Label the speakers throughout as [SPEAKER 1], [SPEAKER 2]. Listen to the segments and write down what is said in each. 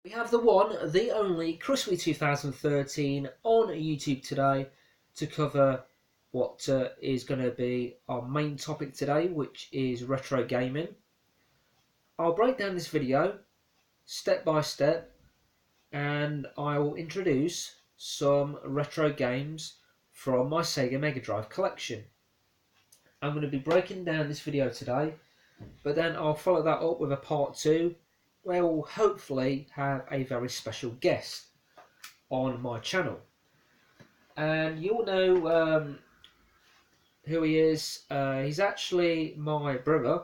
[SPEAKER 1] We have the one, the only Chriswiiu2013 on YouTube today to cover what is going to be our main topic today, which is retro gaming. I'll break down this video step by step and I will introduce some retro games from my Sega Megadrive collection. I'm going to be breaking down this video today, but then I'll follow that up with a part 2 where we'll hopefully have a very special guest on my channel. And you'll know who he is. He's actually my brother.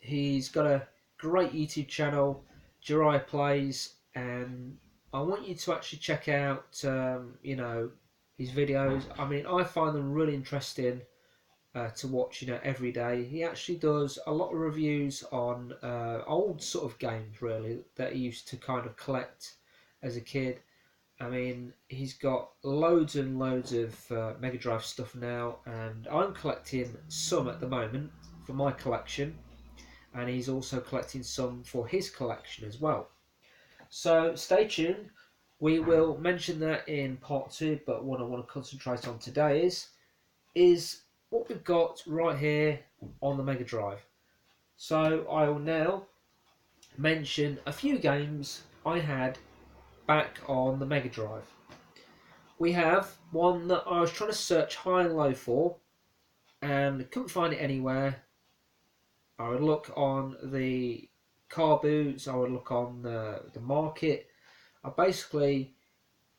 [SPEAKER 1] He's got a great YouTube channel, Jiraiya Plays, and I want you to actually check out his videos. I mean, I find them really interesting to watch every day. He actually does a lot of reviews on old sort of games really that he used to kind of collect as a kid. I mean, he's got loads and loads of Mega Drive stuff now, and I'm collecting some at the moment for my collection, and he's also collecting some for his collection as well. So stay tuned. We will mention that in part 2, but what I want to concentrate on today is what we've got right here on the Mega Drive. So I will now mention a few games I had back on the Mega Drive. We have one that I was trying to search high and low for and couldn't find it anywhere. I would look on the car boots, I would look on the market. I basically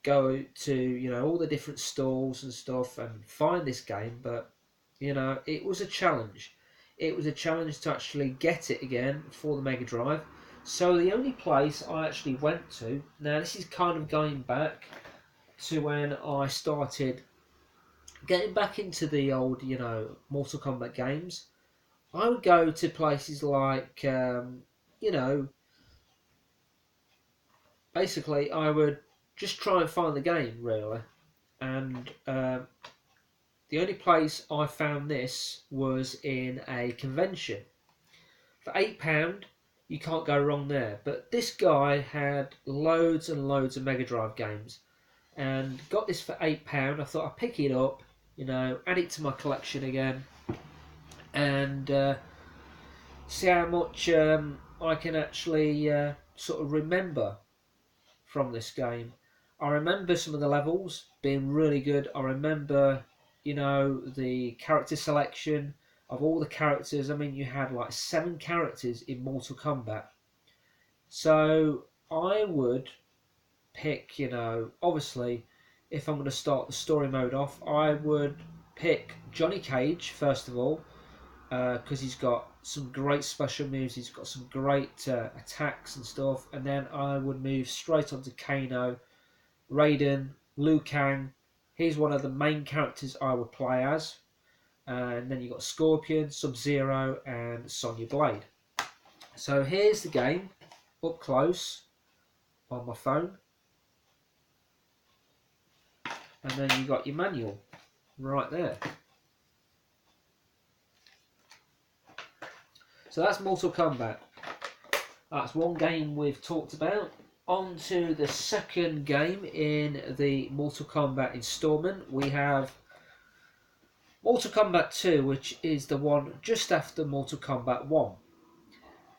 [SPEAKER 1] go to all the different stalls and stuff and find this game, but it was a challenge. It was a challenge to actually get it again for the Mega Drive. So the only place I actually went to, now this is kind of going back to when I started getting back into the old, Mortal Kombat games. I would go to places like, basically I would just try and find the game really. And the only place I found this was in a convention. For £8, you can't go wrong there. But this guy had loads and loads of Mega Drive games, and got this for £8. I thought I'd pick it up, add it to my collection again, and see how much I can actually sort of remember from this game. I remember some of the levels being really good. I remember, the character selection of all the characters. I mean, you had like 7 characters in Mortal Kombat. So I would pick, obviously, if I'm going to start the story mode off, I would pick Johnny Cage first of all, because he's got some great special moves, he's got some great attacks and stuff, and then I would move straight on to Kano, Raiden, Liu Kang. He's one of the main characters I would play as, and then you've got Scorpion, Sub-Zero and Sonya Blade. So here's the game up close on my phone, and then you got your manual right there. So that's Mortal Kombat. That's one game we've talked about. On to the second game in the Mortal Kombat installment. We have Mortal Kombat 2, which is the one just after Mortal Kombat 1.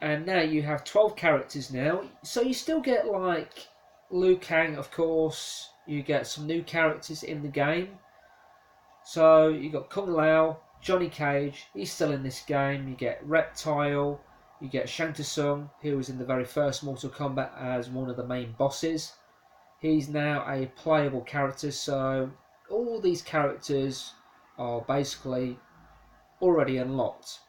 [SPEAKER 1] And now you have 12 characters now. So you still get like Liu Kang, of course. You get some new characters in the game. So you got Kung Lao, Johnny Cage, he's still in this game. You get Reptile, you get Shang Tsung, who was in the very first Mortal Kombat as one of the main bosses. He's now a playable character, so all these characters are basically already unlocked.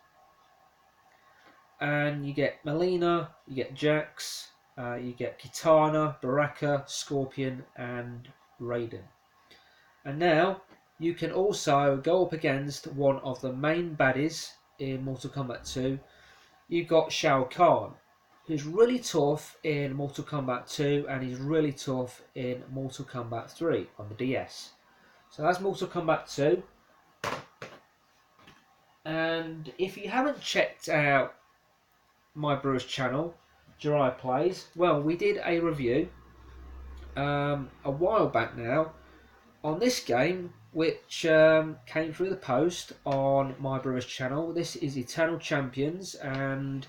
[SPEAKER 1] And you get Melina, you get Jax, you get Kitana, Baraka, Scorpion and Raiden. And now you can also go up against one of the main baddies in Mortal Kombat 2. You've got Shao Kahn, who's really tough in Mortal Kombat 2 and he's really tough in Mortal Kombat 3 on the DS. So that's Mortal Kombat 2. And if you haven't checked out my brother's channel, Jiraiya Plays. Well, we did a review a while back now on this game, which came through the post on my brother's channel. This is Eternal Champions, and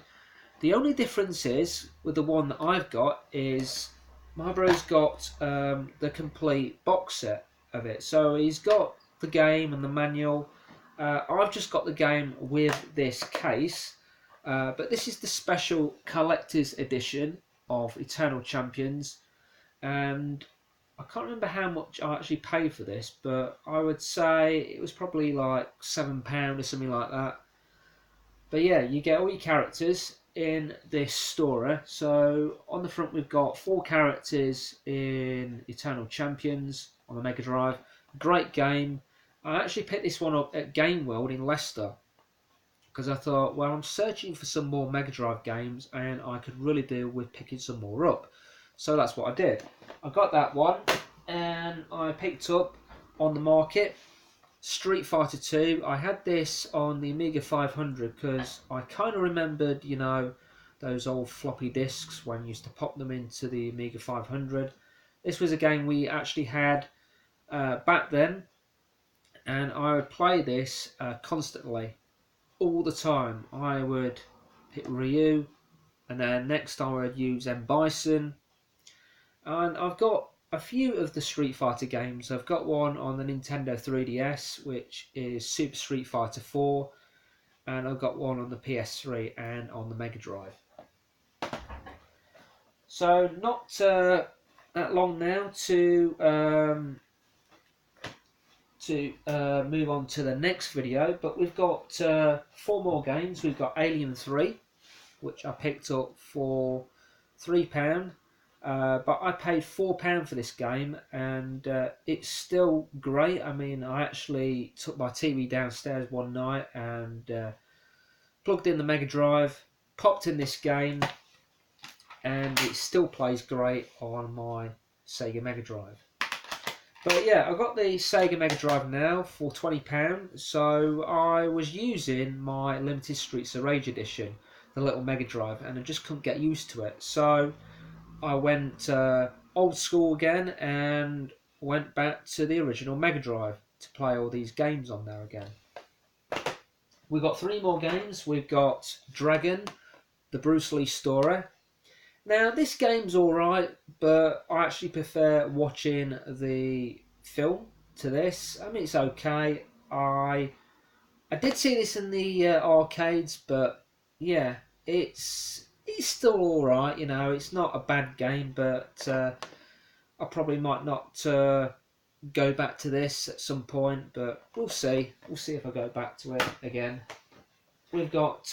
[SPEAKER 1] the only difference is with the one that I've got is my brother's got the complete box set of it. So he's got the game and the manual. I've just got the game with this case, but this is the special collector's edition of Eternal Champions, and I can't remember how much I actually paid for this, but I would say it was probably like £7 or something like that. But yeah, you get all your characters in this story. So on the front we've got 4 characters in Eternal Champions on the Mega Drive. Great game. I actually picked this one up at Game World in Leicester because I thought, well, I'm searching for some more Mega Drive games and I could really do with picking some more up. So that's what I did. I got that one and I picked up on the market Street Fighter 2. I had this on the Amiga 500 because I kind of remembered, you know, those old floppy disks when you used to pop them into the Amiga 500. This was a game we actually had back then, and I would play this constantly, all the time. I would hit Ryu, and then next I would use M. Bison, and I've got a few of the Street Fighter games. I've got one on the Nintendo 3DS, which is Super Street Fighter 4, and I've got one on the PS3 and on the Mega Drive. So not that long now to move on to the next video, but we've got 4 more games. We've got Alien 3, which I picked up for £3. But I paid £4 for this game, and it's still great. I mean, I actually took my TV downstairs one night and plugged in the Mega Drive, popped in this game, and it still plays great on my Sega Mega Drive. But yeah, I got the Sega Mega Drive now for £20, so I was using my Limited Streets of Rage edition, the little Mega Drive, and I just couldn't get used to it. So I went old school again and went back to the original Mega Drive to play all these games on there again. We've got 3 more games. We've got Dragon, the Bruce Lee story. Now this game's alright, but I actually prefer watching the film to this. I mean, it's okay. I did see this in the arcades, but yeah, it's still alright, you know. It's not a bad game, but I probably might not go back to this at some point, but we'll see. We'll see if I go back to it again. We've got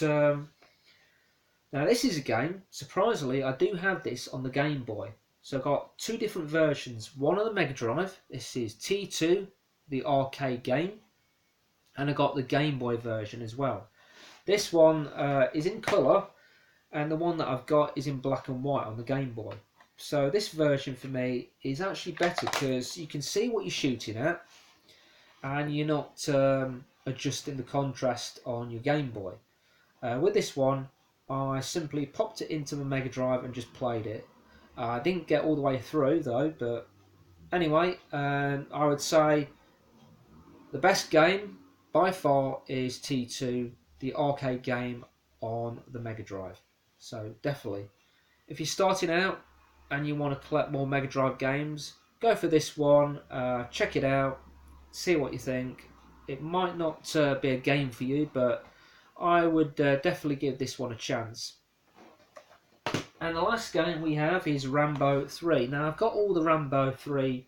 [SPEAKER 1] now this is a game, surprisingly, I do have this on the Game Boy. So I've got 2 different versions. One on the Mega Drive, this is T2, the arcade game, and I got the Game Boy version as well. This one is in colour, and the one that I've got is in black and white on the Game Boy. So this version for me is actually better because you can see what you're shooting at, and you're not adjusting the contrast on your Game Boy. With this one, I simply popped it into my Mega Drive and just played it. I didn't get all the way through though, but anyway, I would say the best game by far is T2, the arcade game on the Mega Drive. So definitely, if you're starting out and you want to collect more Mega Drive games, go for this one, check it out, see what you think. It might not be a game for you, but I would definitely give this one a chance. And the last game we have is Rambo 3. Now I've got all the Rambo 3,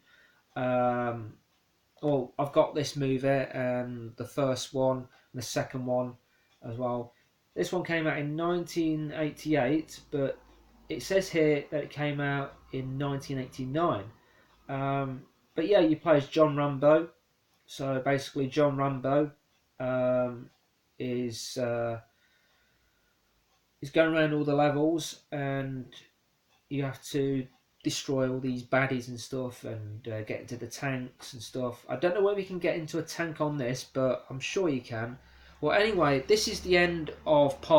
[SPEAKER 1] well, I've got this movie and the first one and the second one as well. This one came out in 1988, but it says here that it came out in 1989. But yeah, you play as John Rambo. So basically John Rambo is going around all the levels, and you have to destroy all these baddies and stuff, and get into the tanks and stuff. I don't know whether you can get into a tank on this, but I'm sure you can. Well, anyway, this is the end of part